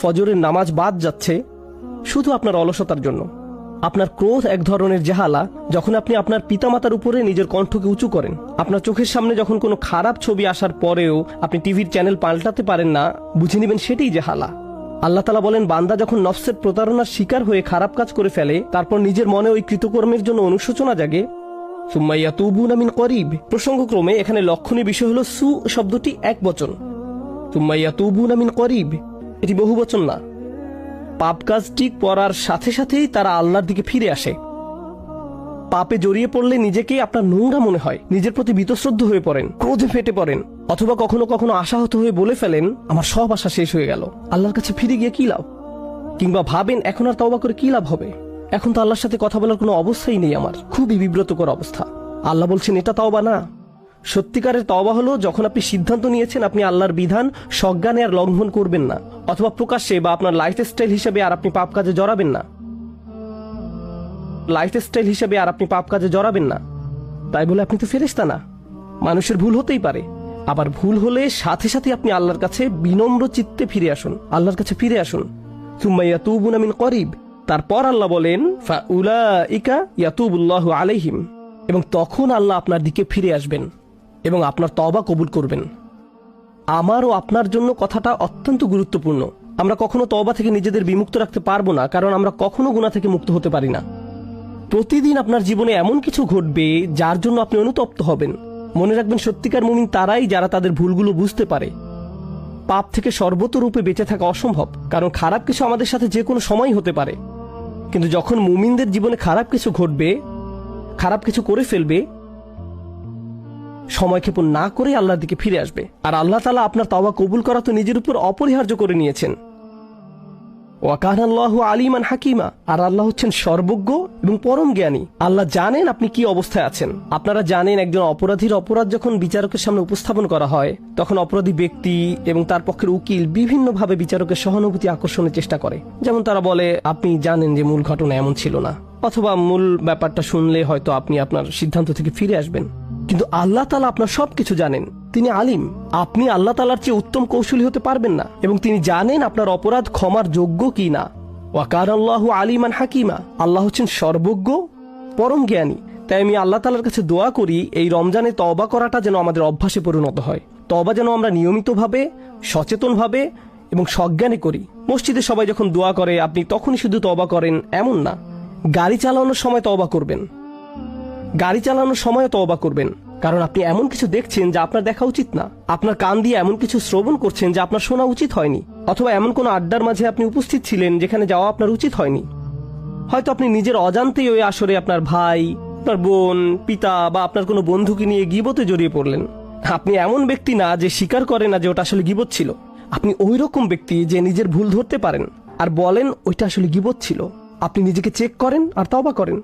ফজরের নামাজ বাদ যাচ্ছে শুধু আপনার অলসতার জন্য। আপনার ক্রোধ এক ধরনের জাহালা, যখন আপনি আপনার পিতামাতার উপরে নিজের কণ্ঠকে উঁচু করেন। আপনার চোখের সামনে যখন কোনো খারাপ ছবি আসার পরেও আপনি টিভির চ্যানেল পাল্টাতে পারেন না, বুঝে নেবেন সেটাই জাহালা। আল্লাহ তাআলা বলেন, বান্দা যখন নফসের প্রতারণার শিকার হয়ে খারাপ কাজ করে ফেলে, তারপর নিজের মনে ওই কৃতকর্মের জন্য অনুশোচনা জাগে, সুম্মা ইয়াতুবুনা মিন করিব। প্রসঙ্গক্রমে এখানে লক্ষণীয় বিষয় হলো সু শব্দটি এক বচন, সুম্মা ইয়াতুবুনা মিন করিব এটি বহু বচন না। পাপ কাজটি করার সাথে সাথেই তারা আল্লাহর দিকে ফিরে আসে। পাপে জড়িয়ে পড়লে নিজেকেই আপনার নোংরা মনে হয়, নিজের প্রতি বীতশ্রদ্ধ হয়ে পড়েন, ক্রোধে ফেটে পড়েন, অথবা কখনো কখনো আশাহত হয়ে বলে ফেলেন, আমার সব আশা শেষ হয়ে গেল, আল্লাহর কাছে ফিরে গিয়ে কি লাভ? কিংবা ভাবেন, এখন আর তওবা করে কি লাভ হবে, এখন তো আল্লাহর সাথে কথা বলার কোনো অবস্থাই নেই আমার। খুবই বিব্রতকর অবস্থা। আল্লাহ বলছেন, এটা তওবা না। সত্যিকারের তওবা হলো যখন আপনি সিদ্ধান্ত নিয়েছেন আপনি আল্লাহর বিধান সজ্ঞানে আর লঙ্ঘন করবেন না, অথবা প্রকাশ্যে বা আপনার লাইফস্টাইল হিসেবে আর আপনি পাপ কাজে জড়াবেন না। তাই বলে আপনি তো ফেরেশতা না। মানুষের ভুল হতেই পারে, আবার ভুল হলে সাথে সাথে আপনি আল্লাহর কাছে বিনম্র চিত্তে ফিরে আসুন, আল্লাহর কাছে ফিরে আসুন। সুম্মা ইয়াতুবুনা মিন করিব। তারপর আল্লাহ বলেন, ফাউলাইকা ইয়াতুবুল্লাহু আলাইহিম, এবং তখন আল্লাহ আপনার দিকে ফিরে আসবেন এবং আপনার তওবা কবুল করবেন। আমার ও আপনার জন্য কথাটা অত্যন্ত গুরুত্বপূর্ণ। আমরা কখনো তওবা থেকে নিজেদের বিমুক্ত রাখতে পারবো না, কারণ আমরা কখনো গুনাহ থেকে মুক্ত হতে পারি না। প্রতিদিন আপনার জীবনে এমন কিছু ঘটবে যার জন্য আপনি অনুতপ্ত হবেন। মনে রাখবেন, সত্যিকার মুমিন তারাই যারা তাদের ভুলগুলো বুঝতে পারে। পাপ থেকে সর্বতরূপে বেঁচে থাকা অসম্ভব, কারণ খারাপ কিছু আমাদের সাথে যে কোনো সময় হতে পারে। কিন্তু যখন মুমিনদের জীবনে খারাপ কিছু ঘটবে, খারাপ কিছু করে ফেলবে, সময়ক্ষেপণ না করে আল্লাহর দিকে ফিরে আসবে। আর আল্লাহ তাআলা আপনার তওবা কবুল করা তো নিজের উপর অপরিহার্য করে নিয়েছেন। ওয়া কানা আল্লাহু আলিমান হাকিমা। আর আল্লাহ হচ্ছেন সর্বজ্ঞ এবং পরম জ্ঞানী। আল্লাহ জানেন আপনি কি অবস্থায় আছেন। আপনারা জানেন, একজন অপরাধীর অপরাধ যখন বিচারকের সামনে উপস্থাপন করা হয়, তখন অপরাধী ব্যক্তি এবং তার পক্ষের উকিল বিভিন্নভাবে বিচারকের সহানুভূতি আকর্ষণের চেষ্টা করে। যেমন তারা বলে, আপনি জানেন যে মূল ঘটনা এমন ছিল না, অথবা মূল ব্যাপারটা শুনলে হয়তো আপনি আপনার সিদ্ধান্ত থেকে ফিরে আসবেন। কিন্তু আল্লাহ তাআলা আপনার সবকিছু জানেন, তিনি আলিম। আপনি আল্লাহ তাআলার চেয়ে উত্তম কৌশলী হতে পারবেন না, এবং তিনি জানেন আপনার অপরাধ ক্ষমার যোগ্য কি না। ওয়া কানা আল্লাহু আলিমান হাকিমা। আল্লাহ হচ্ছেন সর্বজ্ঞ, পরম জ্ঞানী। তাই আমি আল্লাহ তাআলার কাছে দোয়া করি, এই রমজানে তওবা করাটা যেন আমাদের অভ্যাসে পরিণত হয়। তওবা যেন আমরা নিয়মিতভাবে, সচেতনভাবে এবং সজ্ঞানে করি। মসজিদে সবাই যখন দোয়া করে আপনি তখনই শুধু তওবা করেন এমন না। গাড়ি চালানোর সময় তওবা করবেন, গাড়ি চালানোর সময় তওবা করবেন, কারণ আপনি এমন কিছু দেখছেন যা আপনার দেখা উচিত না। আপনার কান দিয়ে এমন কিছু শ্রবণ করছেন যা আপনার শোনা উচিত হয়নি, অথবা এমন কোনো আড্ডার মাঝে আপনি উপস্থিত ছিলেন যেখানে যাওয়া আপনার উচিত হয়নি। হয়তো আপনি নিজের অজান্তেই ওই আসরে আপনার ভাই, আপনার বোন, পিতা বা আপনার কোনো বন্ধুকে নিয়ে গীবতে জড়িয়ে পড়লেন। আপনি এমন ব্যক্তি না যে স্বীকার করে না যে ওটা আসলে গীবত ছিল। আপনি ওই রকম ব্যক্তি যে নিজের ভুল ধরতে পারেন আর বলেন ওইটা আসলে গীবত ছিল। আপনি নিজেকে চেক করেন আর তওবা করেন।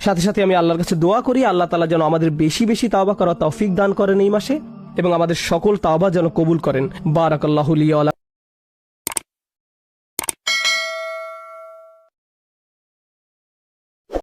সাথে সাথে আমি আল্লাহর কাছে দোয়া করি, আল্লাহ তাআলা যেন আমাদের বেশি বেশি তওবা করার তৌফিক দান করেন এই মাসে, এবং আমাদের সকল তওবা যেন কবুল করেন। বারাকাল্লাহু লি ওয়া